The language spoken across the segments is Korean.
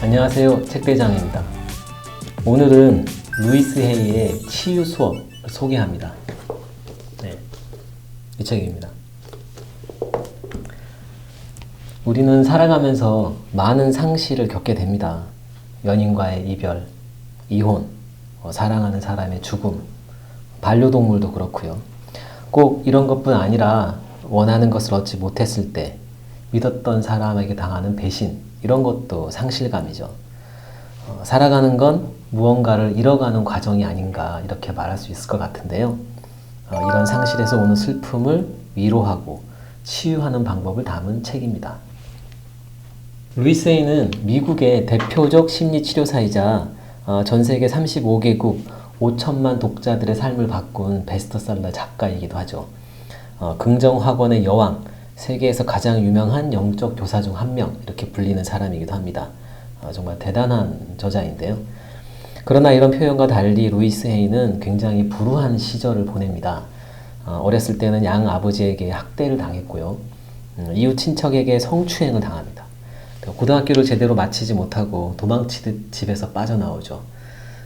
안녕하세요, 책대장입니다. 오늘은 루이스 헤이의 치유 수업을 소개합니다. 이 책입니다. 우리는 살아가면서 많은 상실을 겪게 됩니다. 연인과의 이별, 이혼, 사랑하는 사람의 죽음, 반려동물도 그렇고요. 꼭 이런 것뿐 아니라 원하는 것을 얻지 못했을 때 믿었던 사람에게 당하는 배신, 이런 것도 상실감이죠. 살아가는 건 무언가를 잃어가는 과정이 아닌가 이렇게 말할 수 있을 것 같은데요. 이런 상실에서 오는 슬픔을 위로하고 치유하는 방법을 담은 책입니다. 루이스 헤이는 미국의 대표적 심리치료사이자 전 세계 35개국 5천만 독자들의 삶을 바꾼 베스트셀러 작가이기도 하죠. 긍정학원의 여왕, 세계에서 가장 유명한 영적 교사 중 한 명, 이렇게 불리는 사람이기도 합니다. 정말 대단한 저자인데요. 그러나 이런 표현과 달리 루이스 헤이는 굉장히 불우한 시절을 보냅니다. 어렸을 때는 양 아버지에게 학대를 당했고요. 이웃 친척에게 성추행을 당합니다. 고등학교를 제대로 마치지 못하고 도망치듯 집에서 빠져나오죠.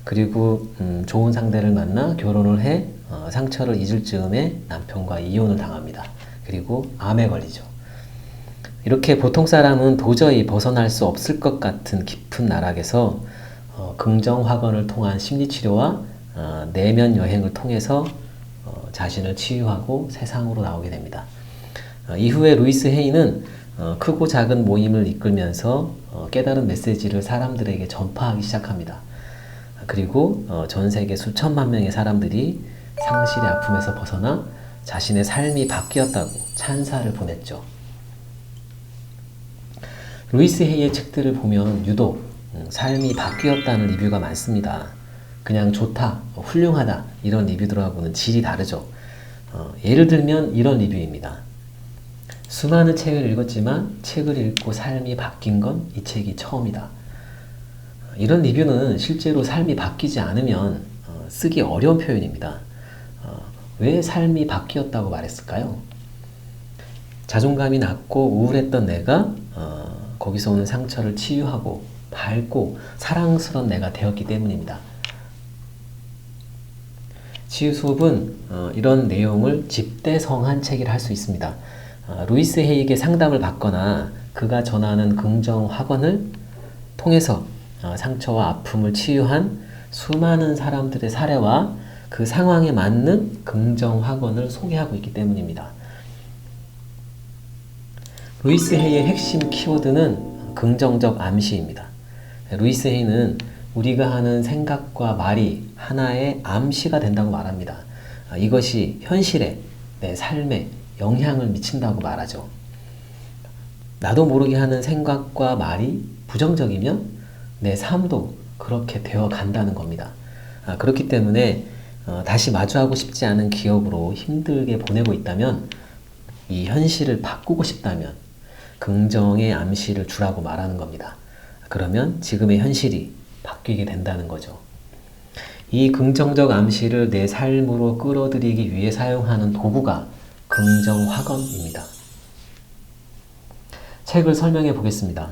그리고 좋은 상대를 만나 결혼을 해 상처를 잊을 즈음에 남편과 이혼을 당합니다. 그리고 암에 걸리죠. 이렇게 보통 사람은 도저히 벗어날 수 없을 것 같은 깊은 나락에서 긍정학원을 통한 심리치료와 내면 여행을 통해서 자신을 치유하고 세상으로 나오게 됩니다. 이후에 루이스 헤이는 크고 작은 모임을 이끌면서 깨달은 메시지를 사람들에게 전파하기 시작합니다. 그리고 전 세계 수천만 명의 사람들이 상실의 아픔에서 벗어나 자신의 삶이 바뀌었다고 찬사를 보냈죠. 루이스 헤이의 책들을 보면 유독 삶이 바뀌었다는 리뷰가 많습니다. 그냥 좋다, 훌륭하다 이런 리뷰들하고는 질이 다르죠. 예를 들면 이런 리뷰입니다. 수많은 책을 읽었지만 책을 읽고 삶이 바뀐 건 이 책이 처음이다. 이런 리뷰는 실제로 삶이 바뀌지 않으면 쓰기 어려운 표현입니다. 왜 삶이 바뀌었다고 말했을까요? 자존감이 낮고 우울했던 내가 거기서 오는 상처를 치유하고 밝고 사랑스러운 내가 되었기 때문입니다. 치유 수업은 이런 내용을 집대성한 책이라 할 수 있습니다. 루이스 헤이에게 상담을 받거나 그가 전하는 긍정 학원을 통해서 상처와 아픔을 치유한 수많은 사람들의 사례와 그 상황에 맞는 긍정 학원을 소개하고 있기 때문입니다. 루이스 헤이의 핵심 키워드는 긍정적 암시입니다. 루이스 헤이는 우리가 하는 생각과 말이 하나의 암시가 된다고 말합니다. 이것이 현실에, 내 삶에 영향을 미친다고 말하죠. 나도 모르게 하는 생각과 말이 부정적이면 내 삶도 그렇게 되어 간다는 겁니다. 그렇기 때문에 다시 마주하고 싶지 않은 기억으로 힘들게 보내고 있다면, 이 현실을 바꾸고 싶다면 긍정의 암시를 주라고 말하는 겁니다. 그러면 지금의 현실이 바뀌게 된다는 거죠. 이 긍정적 암시를 내 삶으로 끌어들이기 위해 사용하는 도구가 긍정학원입니다. 책을 설명해 보겠습니다.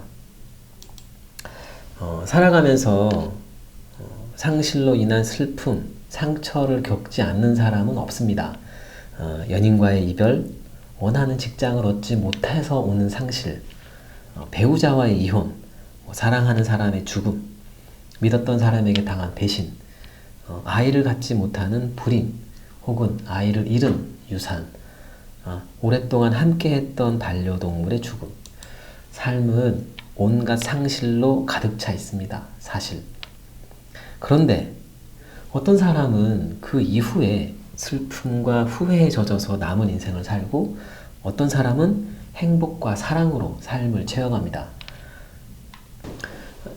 살아가면서 상실로 인한 슬픔, 상처를 겪지 않는 사람은 없습니다. 연인과의 이별, 원하는 직장을 얻지 못해서 오는 상실, 배우자와의 이혼, 사랑하는 사람의 죽음, 믿었던 사람에게 당한 배신, 아이를 갖지 못하는 불임, 혹은 아이를 잃은 유산, 오랫동안 함께했던 반려동물의 죽음. 삶은 온갖 상실로 가득 차 있습니다. 사실. 그런데 어떤 사람은 그 이후에 슬픔과 후회에 젖어서 남은 인생을 살고, 어떤 사람은 행복과 사랑으로 삶을 채워갑니다.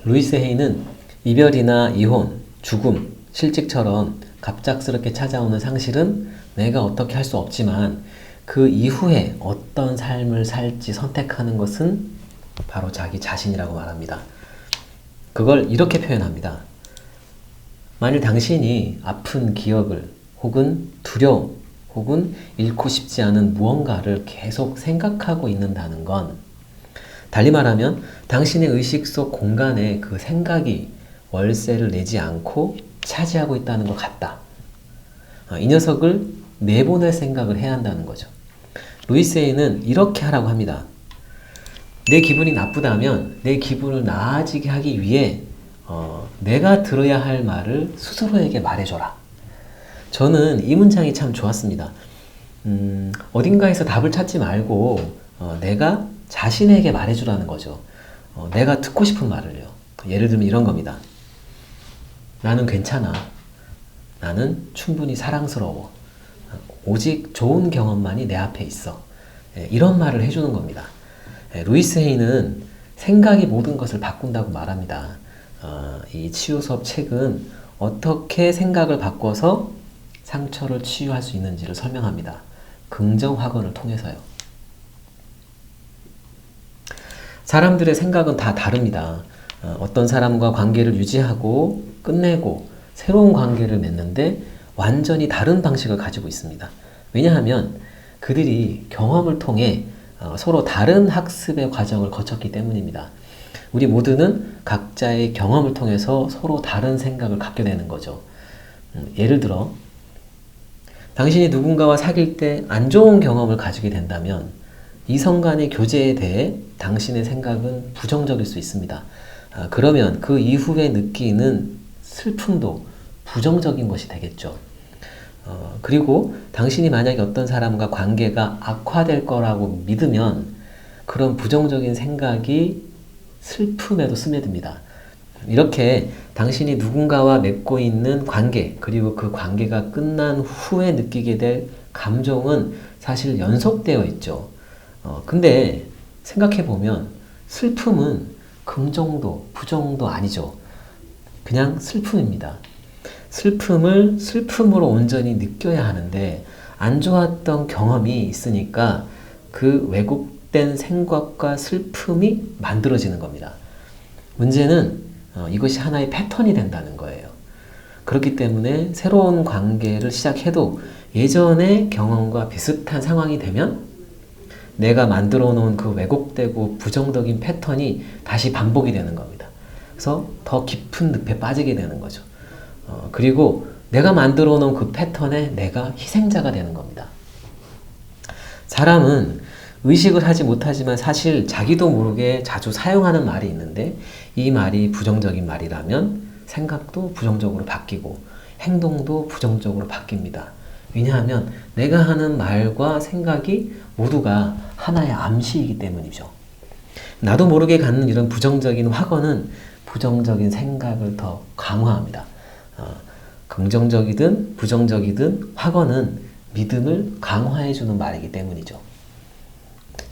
루이스 헤이는 이별이나 이혼, 죽음, 실직처럼 갑작스럽게 찾아오는 상실은 내가 어떻게 할 수 없지만 그 이후에 어떤 삶을 살지 선택하는 것은 바로 자기 자신이라고 말합니다. 그걸 이렇게 표현합니다. 만일 당신이 아픈 기억을, 혹은 두려움, 혹은 잃고 싶지 않은 무언가를 계속 생각하고 있는다는 건 달리 말하면 당신의 의식 속 공간에 그 생각이 월세를 내지 않고 차지하고 있다는 것 같다. 이 녀석을 내보낼 생각을 해야 한다는 거죠. 루이스 A는 이렇게 하라고 합니다. 내 기분이 나쁘다면 내 기분을 나아지게 하기 위해 내가 들어야 할 말을 스스로에게 말해줘라. 저는 이 문장이 참 좋았습니다. 어딘가에서 답을 찾지 말고 내가 자신에게 말해주라는 거죠. 내가 듣고 싶은 말을요. 예를 들면 이런 겁니다. 나는 괜찮아. 나는 충분히 사랑스러워. 오직 좋은 경험만이 내 앞에 있어. 이런 말을 해주는 겁니다. 루이스 헤이는 생각이 모든 것을 바꾼다고 말합니다. 이 치유 수업 책은 어떻게 생각을 바꿔서 상처를 치유할 수 있는지를 설명합니다. 긍정 확언을 통해서요. 사람들의 생각은 다 다릅니다. 어떤 사람과 관계를 유지하고 끝내고 새로운 관계를 맺는데 완전히 다른 방식을 가지고 있습니다. 왜냐하면 그들이 경험을 통해 서로 다른 학습의 과정을 거쳤기 때문입니다. 우리 모두는 각자의 경험을 통해서 서로 다른 생각을 갖게 되는 거죠. 예를 들어 당신이 누군가와 사귈 때 안 좋은 경험을 가지게 된다면 이성 간의 교제에 대해 당신의 생각은 부정적일 수 있습니다. 그러면 그 이후에 느끼는 슬픔도 부정적인 것이 되겠죠. 그리고 당신이 만약에 어떤 사람과 관계가 악화될 거라고 믿으면 그런 부정적인 생각이 슬픔에도 스며듭니다. 이렇게 당신이 누군가와 맺고 있는 관계, 그리고 그 관계가 끝난 후에 느끼게 될 감정은 사실 연속되어 있죠. 근데 생각해보면 슬픔은 긍정도 부정도 아니죠. 그냥 슬픔입니다. 슬픔을 슬픔으로 온전히 느껴야 하는데 안 좋았던 경험이 있으니까 그 왜곡된 생각과 슬픔이 만들어지는 겁니다. 문제는 이것이 하나의 패턴이 된다는 거예요. 그렇기 때문에 새로운 관계를 시작해도 예전의 경험과 비슷한 상황이 되면 내가 만들어 놓은 그 왜곡되고 부정적인 패턴이 다시 반복이 되는 겁니다. 그래서 더 깊은 늪에 빠지게 되는 거죠. 그리고 내가 만들어 놓은 그 패턴에 내가 희생자가 되는 겁니다. 사람은 의식을 하지 못하지만 사실 자기도 모르게 자주 사용하는 말이 있는데 이 말이 부정적인 말이라면 생각도 부정적으로 바뀌고 행동도 부정적으로 바뀝니다. 왜냐하면 내가 하는 말과 생각이 모두가 하나의 암시이기 때문이죠. 나도 모르게 갖는 이런 부정적인 확언은 부정적인 생각을 더 강화합니다. 긍정적이든 부정적이든 확언은 믿음을 강화해주는 말이기 때문이죠.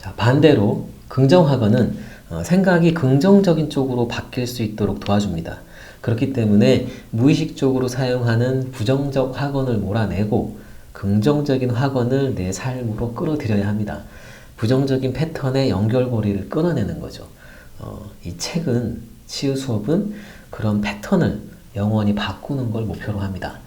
자, 반대로 긍정 확언은 생각이 긍정적인 쪽으로 바뀔 수 있도록 도와줍니다. 그렇기 때문에 무의식적으로 사용하는 부정적 확언을 몰아내고 긍정적인 확언을 내 삶으로 끌어들여야 합니다. 부정적인 패턴의 연결고리를 끊어내는 거죠. 이 책은, 치유 수업은 그런 패턴을 영원히 바꾸는 걸 목표로 합니다.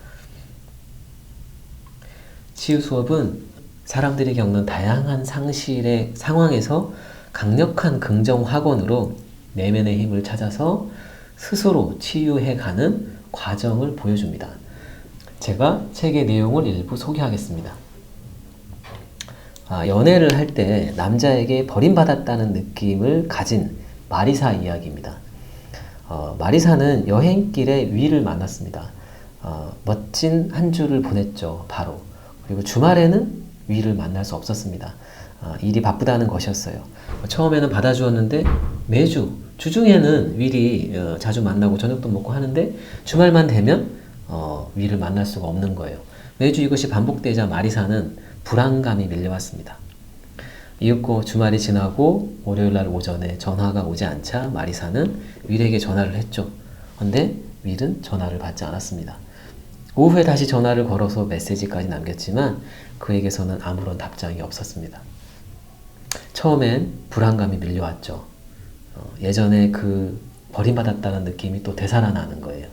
치유 수업은 사람들이 겪는 다양한 상실의 상황에서 강력한 긍정 확언으로 내면의 힘을 찾아서 스스로 치유해가는 과정을 보여줍니다. 제가 책의 내용을 일부 소개하겠습니다. 연애를 할 때 남자에게 버림받았다는 느낌을 가진 마리사 이야기입니다. 마리사는 여행길에 위를 만났습니다. 멋진 한 주를 보냈죠, 바로. 그리고 주말에는 위를 만날 수 없었습니다. 일이 바쁘다는 것이었어요. 처음에는 받아주었는데 매주, 주중에는 윌이 자주 만나고 저녁도 먹고 하는데 주말만 되면 윌을 만날 수가 없는 거예요. 매주 이것이 반복되자 마리사는 불안감이 밀려왔습니다. 이윽고 주말이 지나고 월요일날 오전에 전화가 오지 않자 마리사는 윌에게 전화를 했죠. 그런데 윌은 전화를 받지 않았습니다. 오후에 다시 전화를 걸어서 메시지까지 남겼지만 그에게서는 아무런 답장이 없었습니다. 처음엔 불안감이 밀려왔죠. 예전에 그 버림받았다는 느낌이 또 되살아나는 거예요.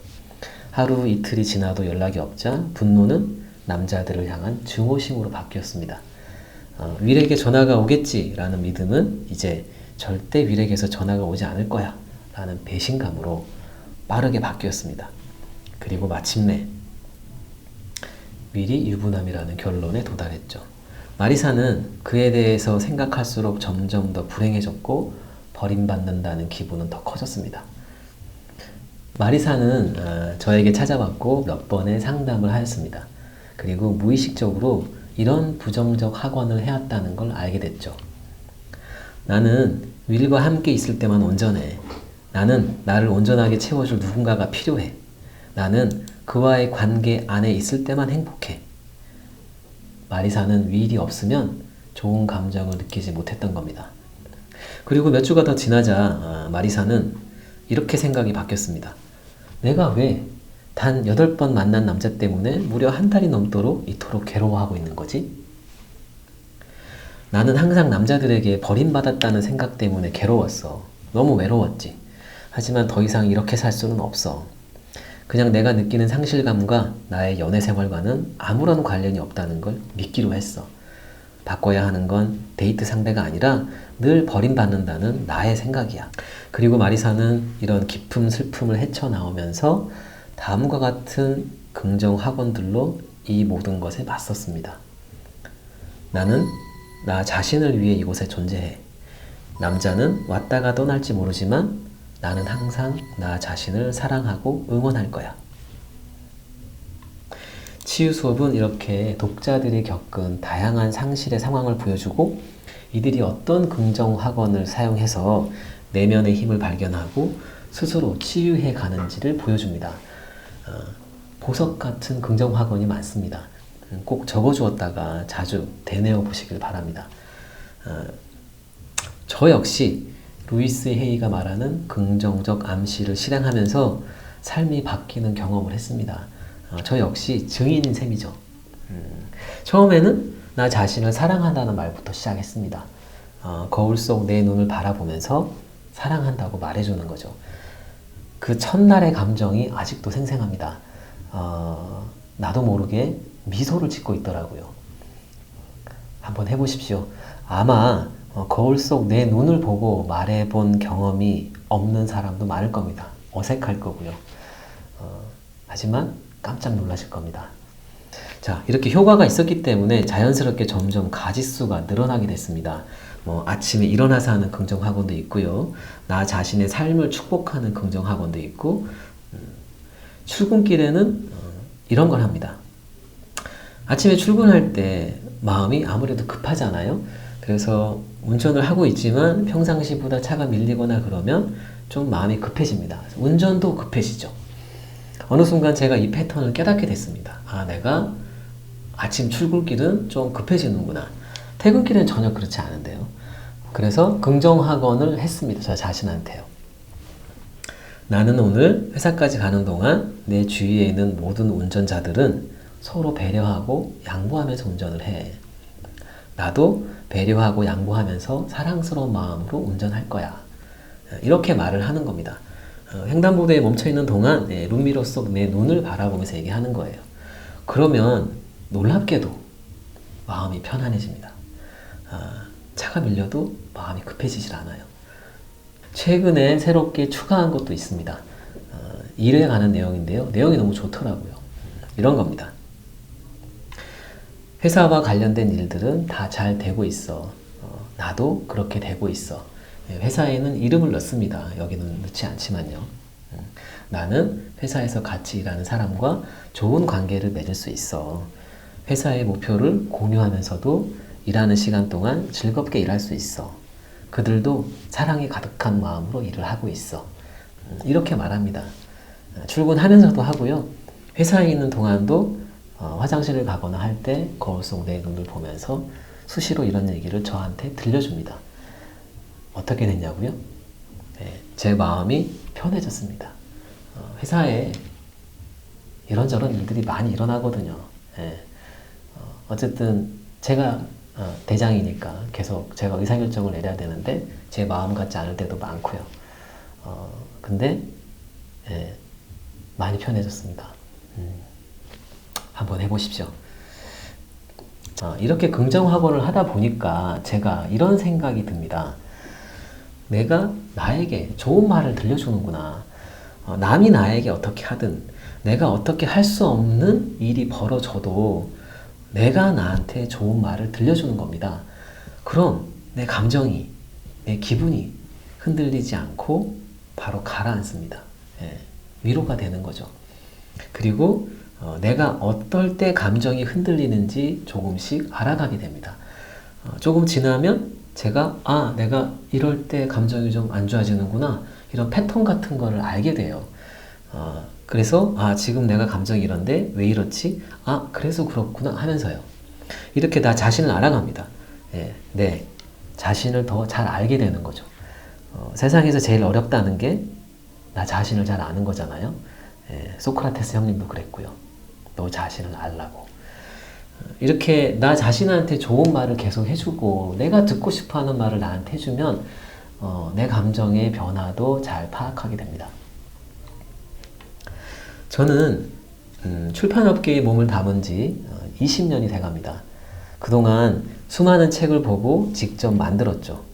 하루 이틀이 지나도 연락이 없자 분노는 남자들을 향한 증오심으로 바뀌었습니다. 윌에게 전화가 오겠지라는 믿음은 이제 절대 윌에게서 전화가 오지 않을 거야 라는 배신감으로 빠르게 바뀌었습니다. 그리고 마침내 윌이 유부남이라는 결론에 도달했죠. 마리사는 그에 대해서 생각할수록 점점 더 불행해졌고 버림받는다는 기분은 더 커졌습니다. 마리사는 저에게 찾아왔고 몇 번의 상담을 하였습니다. 그리고 무의식적으로 이런 부정적 학원을 해왔다는 걸 알게 됐죠. 나는 윌과 함께 있을 때만 온전해. 나는 나를 온전하게 채워줄 누군가가 필요해. 나는 그와의 관계 안에 있을 때만 행복해. 마리사는 윌이 없으면 좋은 감정을 느끼지 못했던 겁니다. 그리고 몇 주가 더 지나자 마리사는 이렇게 생각이 바뀌었습니다. 내가 왜 단 8번 만난 남자 때문에 무려 한 달이 넘도록 이토록 괴로워하고 있는 거지? 나는 항상 남자들에게 버림받았다는 생각 때문에 괴로웠어. 너무 외로웠지. 하지만 더 이상 이렇게 살 수는 없어. 그냥 내가 느끼는 상실감과 나의 연애 생활과는 아무런 관련이 없다는 걸 믿기로 했어. 바꿔야 하는 건 데이트 상대가 아니라 늘 버림받는다는 나의 생각이야. 그리고 마리사는 이런 깊은 슬픔을 헤쳐나오면서 다음과 같은 긍정 학원들로 이 모든 것에 맞섰습니다. 나는 나 자신을 위해 이곳에 존재해. 남자는 왔다가 떠날지 모르지만 나는 항상 나 자신을 사랑하고 응원할 거야. 치유 수업은 이렇게 독자들이 겪은 다양한 상실의 상황을 보여주고 이들이 어떤 긍정 학원을 사용해서 내면의 힘을 발견하고 스스로 치유해 가는지를 보여줍니다. 보석 같은 긍정 학원이 많습니다. 꼭 적어주었다가 자주 되뇌어 보시길 바랍니다. 저 역시 루이스 헤이가 말하는 긍정적 암시를 실행하면서 삶이 바뀌는 경험을 했습니다. 저 역시 증인인 셈이죠. 처음에는 나 자신을 사랑한다는 말부터 시작했습니다. 거울 속 내 눈을 바라보면서 사랑한다고 말해주는 거죠. 그 첫날의 감정이 아직도 생생합니다. 나도 모르게 미소를 짓고 있더라고요. 한번 해보십시오. 아마 거울 속 내 눈을 보고 말해본 경험이 없는 사람도 많을 겁니다. 어색할 거고요. 하지만 깜짝 놀라실 겁니다. 자, 이렇게 효과가 있었기 때문에 자연스럽게 점점 가짓수가 늘어나게 됐습니다. 아침에 일어나서 하는 긍정학원도 있고요. 나 자신의 삶을 축복하는 긍정학원도 있고, 출근길에는 이런 걸 합니다. 아침에 출근할 때 마음이 아무래도 급하잖아요. 그래서 운전을 하고 있지만 평상시보다 차가 밀리거나 그러면 좀 마음이 급해집니다. 운전도 급해지죠. 어느 순간 제가 이 패턴을 깨닫게 됐습니다. 내가 아침 출근길은 좀 급해지는구나. 퇴근길은 전혀 그렇지 않은데요. 그래서 긍정학원을 했습니다. 저 자신한테요. 나는 오늘 회사까지 가는 동안 내 주위에 있는 모든 운전자들은 서로 배려하고 양보하면서 운전을 해. 나도 배려하고 양보하면서 사랑스러운 마음으로 운전할 거야. 이렇게 말을 하는 겁니다. 횡단보도에 멈춰있는 동안 룸미러 속 내 눈을 바라보면서 얘기하는 거예요. 그러면 놀랍게도 마음이 편안해집니다. 차가 밀려도 마음이 급해지질 않아요. 최근에 새롭게 추가한 것도 있습니다. 일에 관한 내용인데요. 내용이 너무 좋더라고요. 이런 겁니다. 회사와 관련된 일들은 다 잘 되고 있어. 나도 그렇게 되고 있어. 회사에는 이름을 넣습니다. 여기는 넣지 않지만요. 나는 회사에서 같이 일하는 사람과 좋은 관계를 맺을 수 있어. 회사의 목표를 공유하면서도 일하는 시간 동안 즐겁게 일할 수 있어. 그들도 사랑이 가득한 마음으로 일을 하고 있어. 이렇게 말합니다. 출근하면서도 하고요. 회사에 있는 동안도 화장실을 가거나 할 때 거울 속 내 눈을 보면서 수시로 이런 얘기를 저한테 들려줍니다. 어떻게 됐냐고요? 제 마음이 편해졌습니다. 회사에 이런저런 일들이 많이 일어나거든요. 어쨌든 제가 대장이니까 계속 제가 의사결정을 내려야 되는데 제 마음 같지 않을 때도 많고요. 근데 많이 편해졌습니다. 한번 해보십시오. 이렇게 긍정학원을 하다 보니까 제가 이런 생각이 듭니다. 내가 나에게 좋은 말을 들려주는구나. 남이 나에게 어떻게 하든 내가 어떻게 할 수 없는 일이 벌어져도 내가 나한테 좋은 말을 들려주는 겁니다. 그럼 내 감정이, 내 기분이 흔들리지 않고 바로 가라앉습니다. 예, 위로가 되는 거죠. 그리고 내가 어떨 때 감정이 흔들리는지 조금씩 알아가게 됩니다. 조금 지나면 제가 내가 이럴 때 감정이 좀 안 좋아지는구나, 이런 패턴 같은 거를 알게 돼요. 그래서 지금 내가 감정이 이런데 왜 이렇지? 그래서 그렇구나 하면서요. 이렇게 나 자신을 알아갑니다. 예, 네, 자신을 더 잘 알게 되는 거죠. 세상에서 제일 어렵다는 게 나 자신을 잘 아는 거잖아요. 예, 소크라테스 형님도 그랬고요. 너 자신을 알라고. 이렇게 나 자신한테 좋은 말을 계속 해주고 내가 듣고 싶어하는 말을 나한테 해주면 내 감정의 변화도 잘 파악하게 됩니다. 저는 출판업계에 몸을 담은 지 20년이 돼갑니다. 그동안 수많은 책을 보고 직접 만들었죠.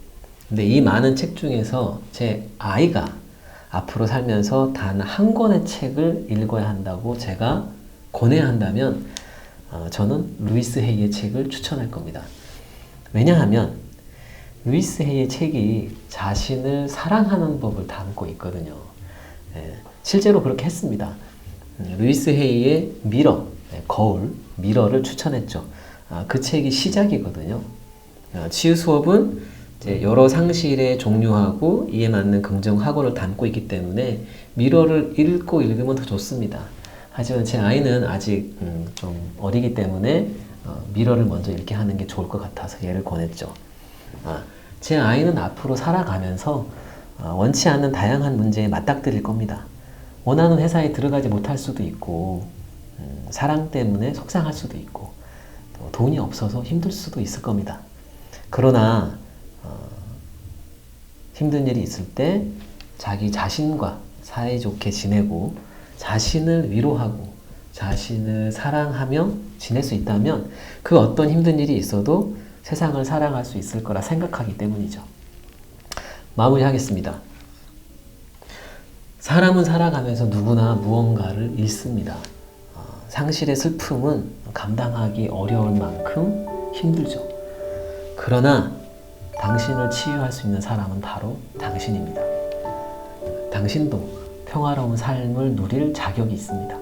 근데 이 많은 책 중에서 제 아이가 앞으로 살면서 단 한 권의 책을 읽어야 한다고 제가 권해야 한다면 저는 루이스 헤이의 책을 추천할 겁니다. 왜냐하면 루이스 헤이의 책이 자신을 사랑하는 법을 담고 있거든요. 실제로 그렇게 했습니다. 루이스 헤이의 미러, 거울, 미러를 추천했죠. 그 책이 시작이거든요. 치유 수업은 이제 여러 상실의 종류하고 이에 맞는 긍정 학원을 담고 있기 때문에 미러를 읽고 읽으면 더 좋습니다. 하지만 제 아이는 아직 좀 어리기 때문에 미러를 먼저 읽게 하는 게 좋을 것 같아서 얘를 권했죠. 제 아이는 앞으로 살아가면서 원치 않는 다양한 문제에 맞닥뜨릴 겁니다. 원하는 회사에 들어가지 못할 수도 있고 사랑 때문에 속상할 수도 있고 또 돈이 없어서 힘들 수도 있을 겁니다. 그러나 힘든 일이 있을 때 자기 자신과 사이좋게 지내고 자신을 위로하고 자신을 사랑하며 지낼 수 있다면 그 어떤 힘든 일이 있어도 세상을 사랑할 수 있을 거라 생각하기 때문이죠. 마무리하겠습니다. 사람은 살아가면서 누구나 무언가를 잃습니다. 상실의 슬픔은 감당하기 어려울 만큼 힘들죠. 그러나 당신을 치유할 수 있는 사람은 바로 당신입니다. 당신도 평화로운 삶을 누릴 자격이 있습니다.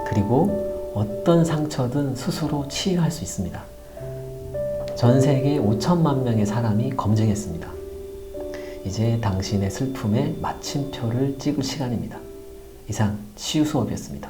그리고 어떤 상처든 스스로 치유할 수 있습니다. 전 세계 5천만 명의 사람이 검증했습니다. 이제 당신의 슬픔에 마침표를 찍을 시간입니다. 이상 치유 수업이었습니다.